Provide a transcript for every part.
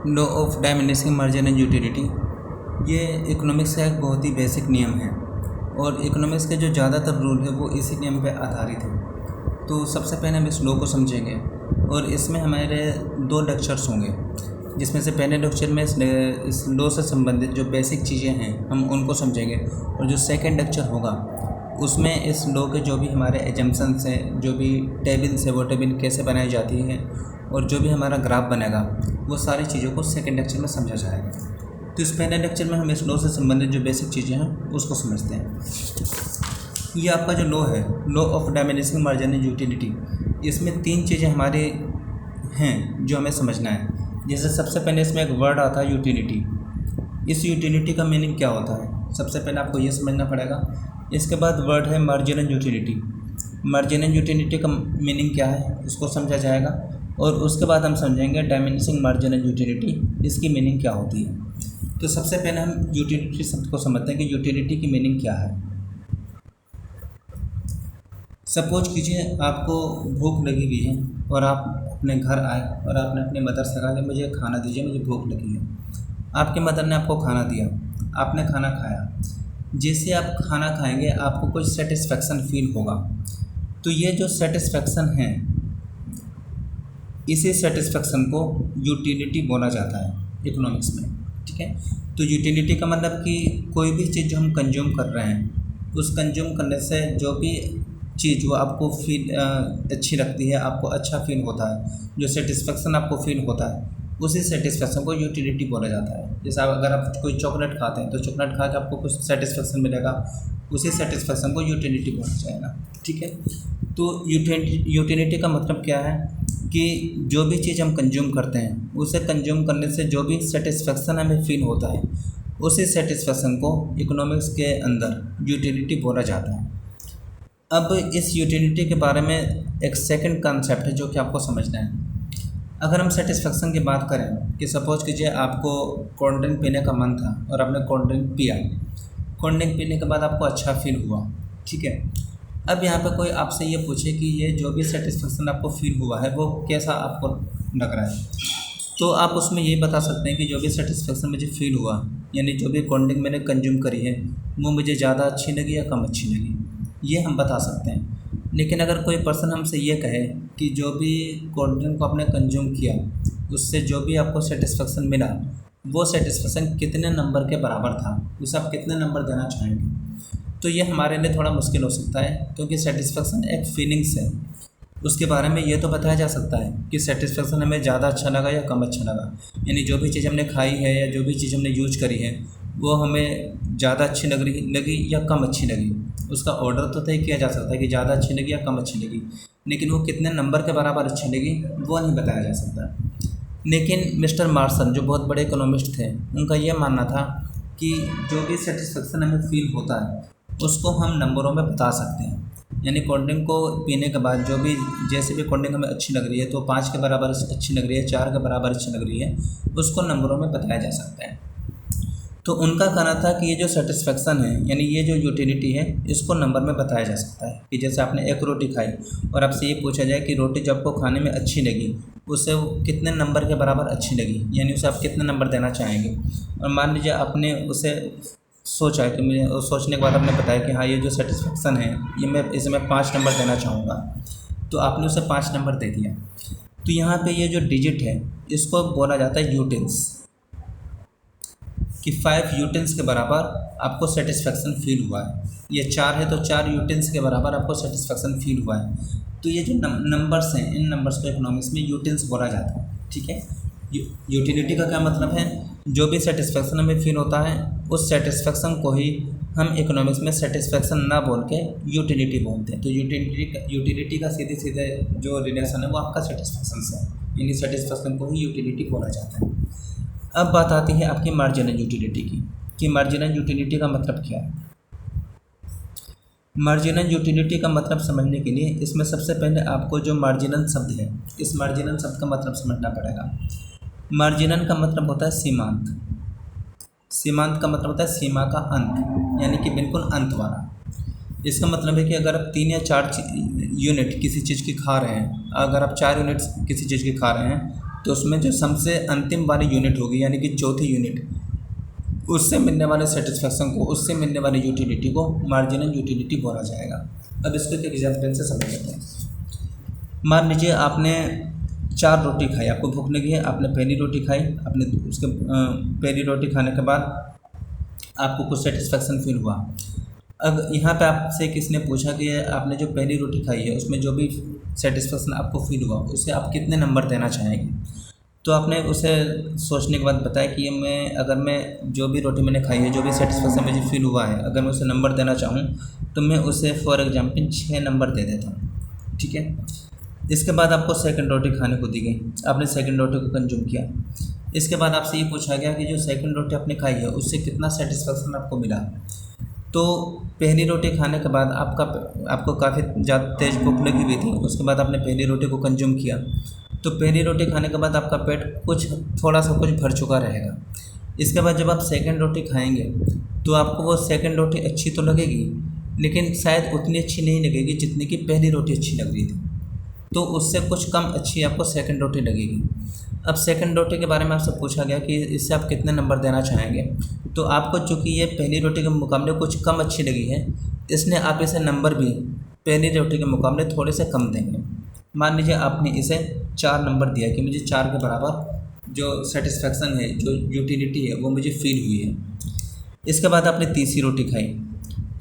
Law of diminishing marginal utility ये economics का एक बहुत ही बेसिक नियम है और इकोनॉमिक्स के जो ज़्यादातर रूल है वो इसी नियम पर आधारित है। तो सबसे पहले हम इस लॉ को समझेंगे और इसमें हमारे दो लेक्चर्स होंगे, जिसमें से पहले लेक्चर में इस लॉ से संबंधित जो बेसिक चीज़ें हैं हम उनको समझेंगे और जो सेकंड लेक्चर होगा उसमें इस लॉ के जो भी हमारे एजम्पशंस हैं, जो भी टेबल्स है वो टेबल कैसे बनाई जाती है और जो भी हमारा ग्राफ बनेगा वो सारी चीज़ों को सेकंड लेक्चर में समझा जाएगा। तो इस पहले लेक्चर में हम इस लॉ से संबंधित जो बेसिक चीज़ें हैं उसको समझते हैं। ये आपका जो लॉ है, law of diminishing marginal utility, इसमें तीन चीज़ें हमारे हैं जो हमें समझना है। जैसे सबसे पहले इसमें एक वर्ड आता है यूटिलिटी। इस यूटिलिटी का मीनिंग क्या होता है, सबसे पहले आपको ये समझना पड़ेगा। इसके बाद वर्ड है margin and utility. Margin and utility का मीनिंग क्या है उसको समझा जाएगा और उसके बाद हम समझेंगे डायमिनिशिंग मार्जिन एंड यूटिलिटी, इसकी मीनिंग क्या होती है। तो सबसे पहले हम यूटिलिटी शब्द को समझते हैं कि यूटिलिटी की मीनिंग क्या है। सपोज कीजिए आपको भूख लगी हुई है और आप अपने घर आए और आपने अपने मदर से कहा कि मुझे खाना दीजिए, मुझे भूख लगी है। आपके मदर ने आपको खाना दिया, आपने खाना खाया। जैसे आप खाना खाएंगे आपको कुछ सेटिस्फेक्शन फील होगा। तो ये जो सेटिस्फेक्शन है, इसी सेटिस्फेक्शन को यूटिलिटी बोला जाता है इकोनॉमिक्स में, ठीक है। तो यूटिलिटी का मतलब कि कोई भी चीज़ जो हम कंज्यूम कर रहे हैं, उस कंज्यूम करने से जो भी चीज़ वो आपको फील अच्छी लगती है, आपको अच्छा फील होता है, जो सेटिस्फेक्शन आपको फील होता है, उसी सेटिस्फेक्शन को यूटिलिटी बोला जाता है। जैसे अगर आप कोई चॉकलेट खाते हैं तो चॉकलेट खा के आपको कुछ सेटिस्फेक्शन मिलेगा, उसी सेटिस्फेक्शन को यूटिलिटी बोला जाएगा, ठीक है। तो यूटिलिटी का मतलब क्या है कि जो भी चीज़ हम कंज्यूम करते हैं, उसे कंज्यूम करने से जो भी सेटिस्फेक्शन हमें फील होता है, उसी सेटिस्फेक्शन को इकोनॉमिक्स के अंदर यूटिलिटी बोला जाता है। अब इस यूटिलिटी के बारे में एक सेकंड कॉन्सेप्ट है जो कि आपको समझना है। अगर हम सेटिस्फेक्शन की बात करें कि सपोज कीजिए आपको कोल्ड ड्रिंक पीने का मन था और आपने कोल्ड ड्रिंक पिया। कोल्ड ड्रिंक पीने के बाद आपको अच्छा फील हुआ, ठीक है। अब यहाँ पे कोई आपसे ये पूछे कि ये जो भी सेटिस्फेक्शन आपको फील हुआ है वो कैसा आपको लग रहा है, तो आप उसमें ये बता सकते हैं कि जो भी सेटिस्फेक्शन मुझे फील हुआ, यानी जो भी कोल्ड ड्रिंक मैंने कंज्यूम करी है वो मुझे ज़्यादा अच्छी लगी या कम अच्छी लगी, ये हम बता सकते हैं। लेकिन अगर कोई पर्सन हमसे ये कहे कि जो भी कोल्ड ड्रिंक को आपने कंज्यूम किया उससे जो भी आपको सेटिस्फेक्शन मिला वो सेटिस्फेक्शन कितने नंबर के बराबर था, उसे आप कितने नंबर देना चाहेंगे, तो ये हमारे लिए थोड़ा मुश्किल हो सकता है। क्योंकि सेटिस्फेक्शन एक फीलिंग्स है, उसके बारे में ये तो बताया जा सकता है कि सेटिस्फेक्शन हमें ज़्यादा अच्छा लगा या कम अच्छा लगा, यानी जो भी चीज़ हमने खाई है या जो भी चीज़ हमने यूज करी है वो हमें ज़्यादा अच्छी लगी या कम अच्छी लगी। उसका ऑर्डर तो तय किया जा सकता है कि ज़्यादा अच्छी लगी या कम अच्छी लगी, लेकिन वो कितने नंबर के बराबर अच्छी लगी वो नहीं बताया जा सकता। लेकिन मिस्टर मार्सन जो बहुत बड़े इकोनॉमिस्ट थे, उनका ये मानना था कि जो भी सेटिस्फेक्शन हमें फील होता है उसको हम नंबरों में बता सकते हैं। यानी कोल्ड ड्रिंक को पीने के बाद जो भी जैसे भी कोल्ड ड्रिंक हमें अच्छी लग रही है, तो 5 के बराबर अच्छी लग रही है, 4 के बराबर अच्छी लग रही है, उसको नंबरों में बताया जा सकता है। तो उनका कहना था कि ये जो सेटिस्फेक्शन है, यानी ये जो यूटिलिटी है, इसको नंबर में बताया जा सकता है। कि जैसे आपने एक रोटी खाई और आपसे ये पूछा जाए कि रोटी जब आपको खाने में अच्छी लगी उसे वो कितने नंबर के बराबर अच्छी लगी, यानी उसे आप कितने नंबर देना चाहेंगे। और मान लीजिए आपने उसे सोचा कि मुझे, सोचने के बाद आपने बताया कि हाँ ये जो सेटिस्फेक्शन है ये इसे मैं 5 नंबर देना चाहूँगा, तो आपने उसे 5 नंबर दे दिया। तो यहाँ पे ये जो डिजिट है इसको बोला जाता है यूटिल्स, कि 5 यूटिल्स के बराबर आपको सेटिस्फेक्शन फील हुआ है। ये 4 है तो 4 यूटिल्स के बराबर आपको सेटिस्फेक्शन फील हुआ है। तो ये जो नंबर्स हैं, इन नंबर्स को इकोनॉमिक्स में यूटिल्स बोला जाता है, ठीक है। यूटिलिटी का क्या मतलब है, जो भी सेटिस्फेक्शन हमें फील होता है उस सेटिस्फेक्शन को ही हम इकोनॉमिक्स में सेटिस्फेक्शन ना बोल के यूटिलिटी बोलते हैं। तो यूटिलिटी का सीधे सीधे जो रिलेशन है वो आपका सेटिस्फेक्शन से है, यानी सेटिस्फेक्शन को ही यूटिलिटी बोला जाता है। अब बात आती है आपकी मार्जिनल यूटिलिटी की, कि मार्जिनल यूटिलिटी का मतलब क्या है। मार्जिनल यूटिलिटी का मतलब समझने के लिए इसमें सबसे पहले आपको जो मार्जिनल शब्द है, इस मार्जिनल शब्द का मतलब समझना पड़ेगा। मार्जिनल का मतलब होता है सीमांत। सीमांत का मतलब होता है सीमा का अंत, यानी कि बिल्कुल अंत वाला। इसका मतलब है कि अगर आप 3 या 4 यूनिट किसी चीज़ की खा रहे हैं, अगर आप 4 यूनिट किसी चीज़ की खा रहे हैं तो उसमें जो सबसे अंतिम वाली यूनिट होगी यानी कि चौथी यूनिट, उससे मिलने वाले सेटिस्फेक्शन को, उससे मिलने वाली यूटिलिटी को मार्जिनल यूटिलिटी बोला जाएगा। अब इसको एक एग्जाम्पल से समझ लेते हैं। मान लीजिए आपने 4 रोटी खाई, आपको भूख लगी है, आपने पहली रोटी खाई, आपने उसके पहली रोटी खाने के बाद आपको कुछ सेटिस्फेक्शन फील हुआ। अब यहाँ पे आपसे किसने पूछा कि आपने जो पहली रोटी खाई है उसमें जो भी सेटिस्फेक्शन आपको फील हुआ उसे आप कितने नंबर देना चाहेंगे। तो आपने उसे सोचने के बाद बताया कि अगर मैं जो भी रोटी मैंने खाई है, जो भी सेटिस्फेक्शन मुझे फील हुआ है, अगर मैं उसे नंबर देना चाहूँ तो मैं उसे फॉर एग्जांपल 6 नंबर दे देता हूँ। ठीक है। इसके बाद आपको सेकंड रोटी खाने को दी गई, आपने सेकंड रोटी को कंज्यूम किया। इसके बाद आपसे ये पूछा गया कि जो सेकंड रोटी आपने खाई है उससे कितना सेटिस्फेक्शन आपको मिला। तो पहली रोटी खाने के बाद आपको काफ़ी ज़्यादा तेज़ भूख लगी हुई थी, उसके बाद आपने पहली रोटी को कंज्यूम किया। तो पहली रोटी खाने के बाद आपका पेट थोड़ा सा कुछ भर चुका रहेगा। इसके बाद जब आप सेकंड रोटी खाएंगे तो आपको वो सेकंड रोटी अच्छी तो लगेगी, लेकिन शायद उतनी अच्छी नहीं लगेगी जितनी कि पहली रोटी अच्छी लग रही थी। तो उससे कुछ कम अच्छी आपको सेकंड रोटी लगेगी। अब सेकंड रोटी के बारे में आपसे पूछा गया कि इससे आप कितने नंबर देना चाहेंगे। तो आपको चूँकि ये पहली रोटी के मुकाबले कुछ कम अच्छी लगी है, इसलिए आप इसे नंबर भी पहली रोटी के मुकाबले थोड़े से कम देंगे। मान लीजिए आपने इसे 4 नंबर दिया कि मुझे 4 के बराबर जो सेटिस्फेक्शन है, जो यूटिलिटी है वो मुझे फील हुई है। इसके बाद आपने तीसरी रोटी खाई।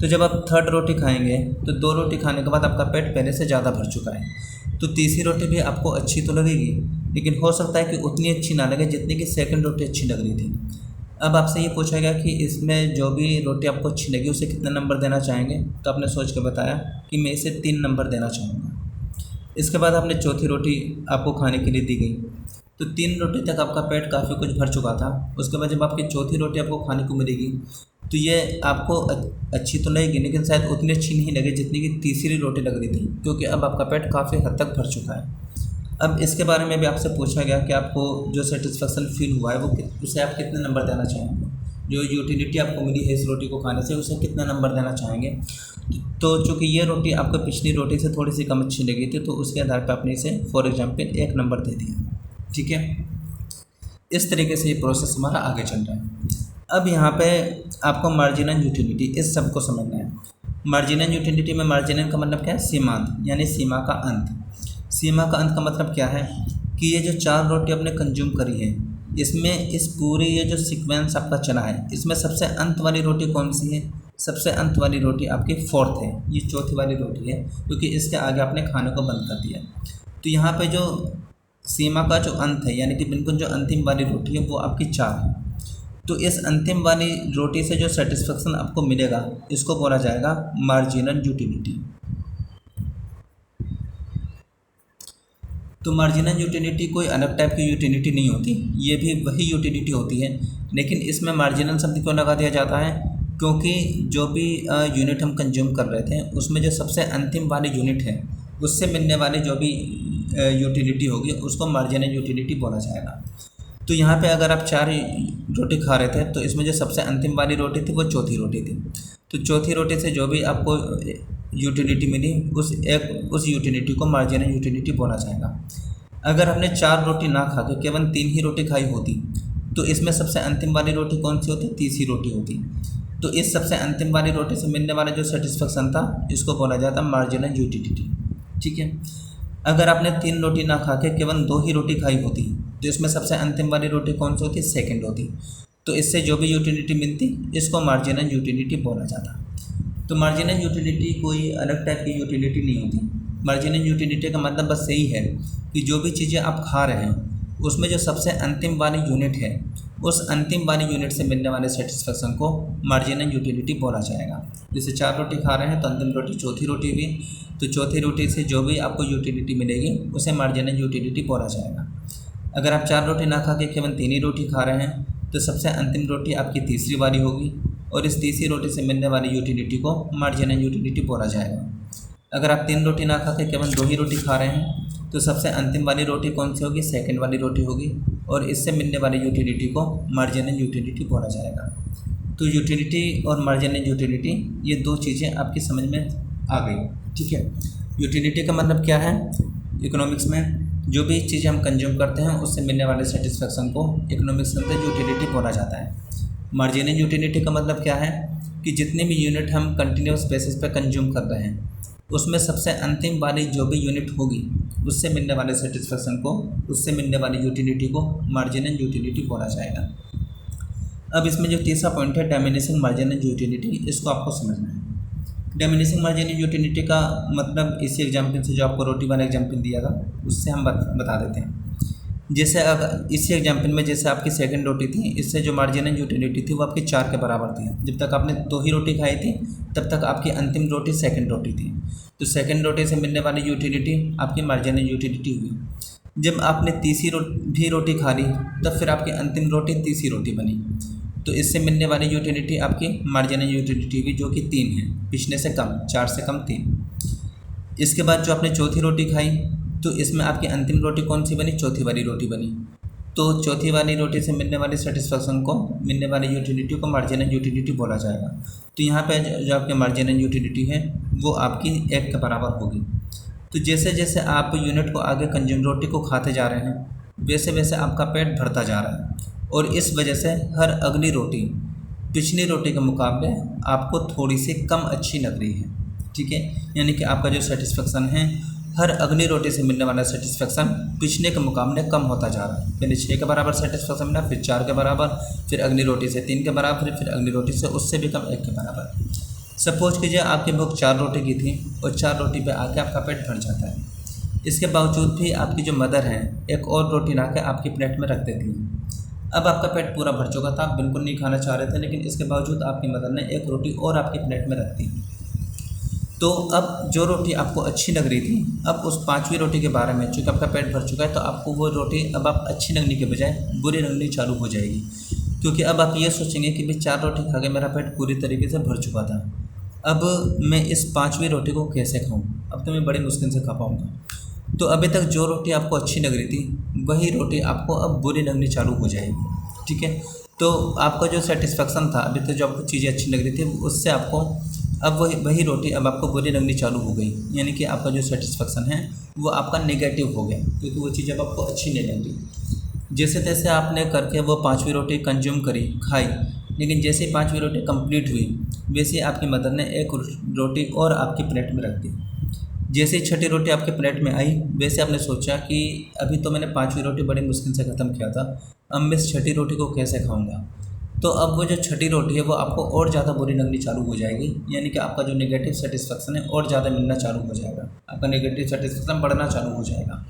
तो जब आप थर्ड रोटी खाएंगे तो 2 रोटी खाने के बाद आपका पेट पहले से ज़्यादा भर चुका है। तो तीसरी रोटी भी आपको अच्छी तो लगेगी, लेकिन हो सकता है कि उतनी अच्छी ना लगे जितनी कि सेकंड रोटी अच्छी लग रही थी। अब आपसे ये पूछा गया कि इसमें जो भी रोटी आपको अच्छी लगी उसे कितने नंबर देना चाहेंगे। तो आपने सोच के बताया कि मैं इसे 3 नंबर देना चाहूँगा। इसके बाद आपने चौथी रोटी आपको खाने के लिए दी गई। तो 3 रोटी तक आपका पेट काफ़ी कुछ भर चुका था। उसके बाद जब आपकी चौथी रोटी आपको खाने को मिलेगी तो ये आपको अच्छी तो लगेगी, लेकिन शायद उतनी अच्छी नहीं लगे जितनी कि तीसरी रोटी लग रही थी, क्योंकि अब आपका पेट काफ़ी हद तक भर चुका है। अब इसके बारे में भी आपसे पूछा गया कि आपको जो सेटिस्फेक्शन फील हुआ है वो उसे आप कितने नंबर देना चाहेंगे। जो यूटिलिटी आपको मिली है इस रोटी को खाने से उसे कितना नंबर देना चाहेंगे। तो चूँकि ये रोटी आपको पिछली रोटी से थोड़ी सी कम अच्छी लगी थी, तो उसके आधार पर आपने इसे फॉर एग्जाम्पल 1 नंबर दे दिया। ठीक है। इस तरीके से ये प्रोसेस हमारा आगे चल रहा है। अब यहाँ पे आपको मार्जिनल यूटिलिटी इस सब को समझना है। मार्जिनल यूटिलिटी में मार्जिनल का मतलब क्या है? सीमांत, यानी सीमा का अंत। सीमा का अंत का मतलब क्या है कि ये जो 4 रोटी आपने कंज्यूम करी है, इसमें इस पूरी ये जो सीक्वेंस आपका चला है, इसमें सबसे अंत वाली रोटी कौन सी है? सबसे अंत वाली रोटी आपकी 4th है, ये चौथी वाली रोटी है, क्योंकि इसके आगे आपने खाने को बंद कर दिया। तो यहाँ पे जो सीमा का जो अंत है, यानी कि बिल्कुल जो अंतिम वाली रोटी है वो आपकी 4 है। तो इस अंतिम वाली रोटी से जो सेटिस्फेक्शन आपको मिलेगा इसको बोला जाएगा मार्जिनल यूटिलिटी। तो मार्जिनल यूटिलिटी कोई अलग टाइप की यूटिलिटी नहीं होती, ये भी वही यूटिलिटी होती है, लेकिन इसमें मार्जिनल शब्द क्यों लगा दिया जाता है? क्योंकि जो भी यूनिट हम कंज्यूम कर रहे थे उसमें जो सबसे अंतिम वाली यूनिट है उससे मिलने वाली जो भी यूटिलिटी होगी उसको मार्जिनल यूटिलिटी बोला जाएगा। तो यहाँ पे अगर आप 4 रोटी खा रहे थे तो इसमें जो सबसे अंतिम वाली रोटी थी वो चौथी रोटी थी। तो चौथी रोटी से जो भी आपको यूटिलिटी मिली उस यूटिलिटी को मार्जिनल यूटिलिटी बोला जाएगा। अगर हमने 4 रोटी ना खा के केवल 3 ही रोटी खाई होती तो इसमें सबसे अंतिम वाली रोटी कौन सी होती? तीसरी रोटी होती। तो इस सबसे अंतिम वाली रोटी से मिलने वाला जो सेटिस्फेक्शन था इसको बोला जाता मार्जिनल यूटिलिटी। ठीक है। अगर आपने 3 रोटी ना खा के केवल 2 ही रोटी खाई होती तो इसमें सबसे अंतिम वाली रोटी कौन सी होती? सेकंड होती। तो इससे जो भी यूटिलिटी मिलती इसको मार्जिनल यूटिलिटी बोला जाता। तो मार्जिनल यूटिलिटी कोई अलग टाइप की यूटिलिटी नहीं होती। मार्जिनल यूटिलिटी का मतलब बस यही है कि जो भी चीज़ें आप खा रहे हैं उसमें जो सबसे अंतिम वाली यूनिट है उस अंतिम वाली यूनिट से मिलने वाले सेटिस्फेक्शन को मार्जिनल यूटिलिटी बोला जाएगा। जैसे 4 रोटी खा रहे हैं तो अंतिम रोटी चौथी रोटी भी, तो चौथी रोटी से जो भी आपको यूटिलिटी मिलेगी उसे मार्जिनल यूटिलिटी बोला जाएगा। अगर आप 4 रोटी ना खा के केवल 3 ही रोटी खा रहे हैं तो सबसे अंतिम रोटी आपकी तीसरी वाली होगी और इस तीसरी रोटी से मिलने वाली यूटिलिटी को मार्जिनल यूटिलिटी बोला जाएगा। अगर आप 3 रोटी ना खा के केवल 2 ही रोटी खा रहे हैं तो सबसे अंतिम वाली रोटी कौन सी होगी? सेकंड वाली रोटी होगी और इससे मिलने वाली यूटिलिटी को मार्जिनल यूटिलिटी बोला जाएगा। तो यूटिलिटी और मार्जिनल यूटिलिटी ये 2 चीज़ें आपकी समझ में आ गई। ठीक है। यूटिलिटी का मतलब क्या है इकोनॉमिक्स में? जो भी चीज़ें हम कंज्यूम करते हैं उससे मिलने वाले सेटिस्फेक्शन को इकोनॉमिक्स में यूटिलिटी बोला जाता है। मार्जिनल यूटिलिटी का मतलब क्या है कि जितने भी यूनिट हम कंटिन्यूस बेसिस पे कंज्यूम कर रहे हैं उसमें सबसे अंतिम वाली जो भी यूनिट होगी उससे मिलने वाले सेटिस्फेक्शन को, उससे मिलने वाली यूटिलिटी को मार्जिनल यूटिलिटी बोला जाएगा। अब इसमें जो तीसरा पॉइंट है डायमिनिशिंग मार्जिनल यूटिलिटी, इसको आपको समझना है। डायमिनिशिंग मार्जिनल यूटिलिटी का मतलब इसी एग्जाम्पल से, जो आपको रोटी वाला एग्जाम्पल दिया था उससे हम बता देते हैं। जैसे अब इसी एग्जाम्पल में जैसे आपकी सेकंड रोटी थी, इससे जो मार्जिनल यूटिलिटी थी वो आपकी 4 के बराबर थी। जब तक आपने 2 ही रोटी खाई थी तब तक आपकी अंतिम रोटी सेकंड रोटी थी, तो सेकंड रोटी से मिलने वाली यूटिलिटी आपकी मार्जिनल यूटिलिटी हुई। जब आपने तीसरी भी रोटी खा ली तब फिर आपकी अंतिम रोटी तीसरी रोटी बनी, तो इससे मिलने वाली यूटिलिटी आपकी मार्जिनल यूटिलिटी हुई, जो कि 3 है, पिछले से कम, 4 से कम 3। इसके बाद जो आपने चौथी रोटी खाई तो इसमें आपकी अंतिम रोटी कौन सी बनी? चौथी वाली रोटी बनी। तो चौथी वाली रोटी से मिलने वाली सेटिस्फेक्शन को, मिलने वाली यूटिलिटी को मार्जिनल यूटिलिटी बोला जाएगा। तो यहाँ पे जो आपकी मार्जिनल यूटिलिटी है वो आपकी 1 के बराबर होगी। तो जैसे जैसे आप यूनिट को आगे कंज्यूम, रोटी को खाते जा रहे हैं, वैसे वैसे आपका पेट भरता जा रहा है, और इस वजह से हर अगली रोटी पिछली रोटी के मुकाबले आपको थोड़ी सी कम अच्छी लग रही है, ठीक है। यानी कि आपका जो सेटिस्फेक्शन है, हर अगली रोटी से मिलने वाला सेटिस्फेक्शन पिछले के मुकाबले कम होता जा रहा है। पहले 6 के बराबर सेटिस्फेक्शन मिला, फिर 4 के बराबर, फिर अगली रोटी से 3 के बराबर, फिर अगली रोटी से उससे भी कम 1 के बराबर। सपोज कीजिए आपकी भूख 4 रोटी की थी और 4 रोटी पे आके आपका पेट भर जाता है। इसके बावजूद भी आपकी जो मदर है एक और रोटी ला के आपकी प्लेट में रख देती है। अब आपका पेट पूरा भर चुका था, आप बिल्कुल नहीं खाना चाह रहे थे, लेकिन इसके बावजूद आपकी मदर ने एक रोटी और आपकी प्लेट में रख दी। तो अब जो रोटी आपको अच्छी लग रही थी, अब उस 5वीं रोटी के बारे में, चूँकि आपका पेट भर चुका है, तो आपको वो रोटी अब आप अच्छी लगने के बजाय बुरी लगनी चालू हो जाएगी। क्योंकि अब आप ये सोचेंगे कि भाई 4 रोटी खा के मेरा पेट पूरी तरीके से भर चुका था, अब मैं इस 5वीं रोटी को कैसे खाऊँ? अब तो मैं बड़ी मुश्किल से खा पाऊँगा। तो अभी तक जो रोटी आपको अच्छी लग रही थी वही रोटी आपको अब बुरी लगनी चालू हो जाएगी, ठीक है। तो आपका जो सेटिस्फेक्शन था, अभी तक जो आपको चीज़ें अच्छी लग रही थी उससे आपको अब वही रोटी अब आपको बुरी लगनी चालू हो गई। यानी कि आपका जो सेटिस्फेक्शन है वो आपका नेगेटिव हो गया, क्योंकि वो चीज़ अब आपको अच्छी नहीं लगी। जैसे तैसे आपने करके वो 5वीं रोटी कंज्यूम करी, खाई, लेकिन जैसे ही 5वीं रोटी कंप्लीट हुई वैसे आपकी मदर ने एक रोटी और आपकी प्लेट में रख दी। जैसे ही 6ठी रोटी आपके प्लेट में आई वैसे आपने सोचा कि अभी तो मैंने 5वीं रोटी बड़ी मुश्किल से ख़त्म किया था, अब मैं इस 6ठी रोटी को कैसे खाऊंगा? तो अब वो जो 6ठी रोटी है वो आपको और ज़्यादा बुरी लगनी चालू हो जाएगी। यानी कि आपका जो नेगेटिव सेटिस्फेक्शन है और ज़्यादा मिलना चालू हो जाएगा, आपका नेगेटिव सेटिस्फेक्शन बढ़ना चालू हो जाएगा।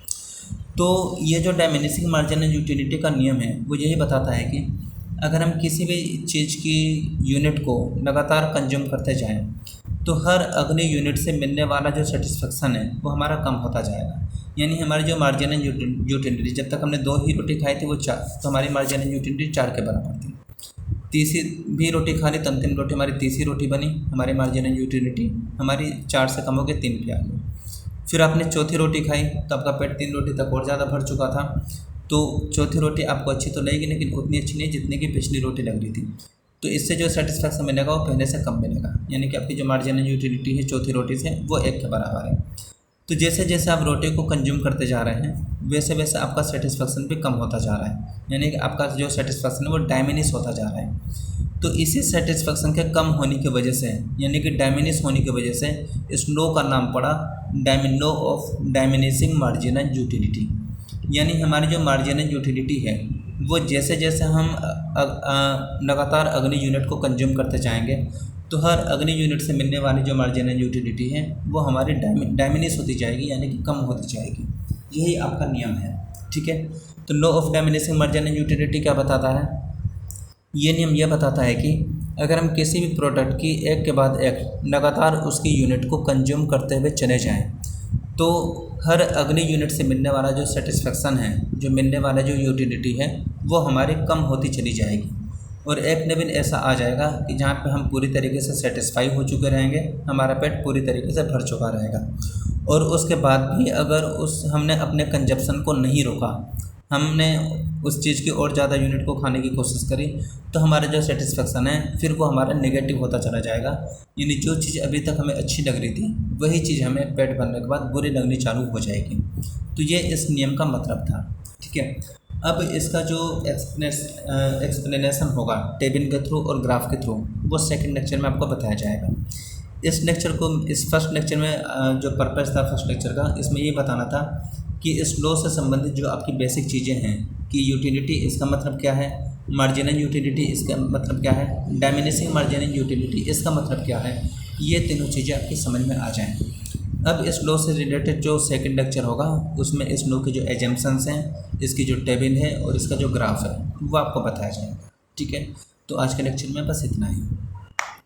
तो ये जो डायमिनिशिंग मार्जिनल यूटिलिटी का नियम है वो यही बताता है कि अगर हम किसी भी चीज़ की यूनिट को लगातार कंज्यूम करते जाएं तो हर अगले यूनिट से मिलने वाला जो सेटिस्फेक्शन है वो हमारा कम होता जाएगा। यानी हमारी जो मार्जिनल यूटिलिटी, जब तक हमने 2 ही रोटी खाई थी वो 4, तो हमारी मार्जिनल यूटिलिटी 4 के बराबर थी। तीसरी भी रोटी खा ली तो अंतिम रोटी हमारी तीसरी रोटी बनी, हमारी मार्जिनल यूटिलिटी हमारी 4 से कम हो गई, 3 पे आ गई। फिर आपने चौथी रोटी खाई तो आपका पेट 3 रोटी तक और ज़्यादा भर चुका था, तो चौथी रोटी आपको अच्छी तो लगेगी लेकिन उतनी अच्छी नहीं जितनी की पिछली रोटी लग रही थी। तो इससे जो सेटिस्फेक्शन मिलेगा वो पहले से कम मिलेगा। यानी कि आपकी जो मार्जिनल यूटिलिटी है चौथी रोटी से वो 1 के बराबर है। तो जैसे जैसे आप रोटी को कंज्यूम करते जा रहे हैं वैसे वैसे आपका सेटिस्फेक्शन भी कम होता जा रहा है। यानी कि आपका जो सेटिस्फेक्शन है वो डायमिनिश होता जा रहा है। तो इसी सेटिस्फेक्शन के कम होने की वजह से, यानी कि डायमिनिश होने की वजह से इस लॉ का नाम पड़ा लॉ ऑफ डायमिनिशिंग मार्जिनल यूटिलिटी। यानी हमारी जो मार्जिनल यूटिलिटी है वो जैसे जैसे हम लगातार अगली यूनिट को कंज्यूम करते जाएंगे तो हर अगली यूनिट से मिलने वाली जो मार्जिनल यूटिलिटी है वो हमारी डायमिनिश होती जाएगी, यानी कि कम होती जाएगी। यही आपका नियम है, ठीक है। तो लॉ ऑफ डायमिनिशिंग मार्जिनल यूटिलिटी क्या बताता है? ये नियम यह बताता है कि अगर हम किसी भी प्रोडक्ट की एक के बाद एक लगातार उसकी यूनिट को कंज्यूम करते हुए चले जाएं तो हर अगली यूनिट से मिलने वाला जो सेटिस्फेक्शन है, जो मिलने वाला जो यूटिलिटी है वो हमारी कम होती चली जाएगी। और एक दिन ऐसा आ जाएगा कि जहाँ पे हम पूरी तरीके से सेटिस्फाई हो चुके रहेंगे, हमारा पेट पूरी तरीके से भर चुका रहेगा, और उसके बाद भी अगर हमने अपने कंजप्शन को नहीं रोका हमने उस चीज़ की और ज़्यादा यूनिट को खाने की कोशिश करी तो हमारा जो सेटिस्फेक्शन है फिर वो हमारा नेगेटिव होता चला जाएगा। यानी जो चीज़ अभी तक हमें अच्छी लग रही थी वही चीज़ हमें पेट भरने के बाद बुरी लगनी चालू हो जाएगी। तो ये इस नियम का मतलब था। ठीक है, अब इसका जो एक्सप्लेनेशन होगा टेबल के थ्रू और ग्राफ के थ्रू वो सेकंड लेक्चर में आपको बताया जाएगा। इस फर्स्ट लेक्चर में जो पर्पस था फर्स्ट लेक्चर का, इसमें ये बताना था कि इस लॉ से संबंधित जो आपकी बेसिक चीज़ें हैं कि यूटिलिटी इसका मतलब क्या है, मार्जिनल यूटिलिटी इसका मतलब क्या है, डायमिनिशिंग मार्जिनल यूटिलिटी इसका मतलब क्या है, ये तीनों चीज़ें आपकी समझ में आ जाएँ। अब इस लॉ से रिलेटेड जो सेकंड लेक्चर होगा उसमें इस लॉ के जो एजम्पशंस हैं, इसकी जो टेबल है और इसका जो ग्राफ है वो आपको बताया जाएगा। ठीक है, तो आज के लेक्चर में बस इतना ही।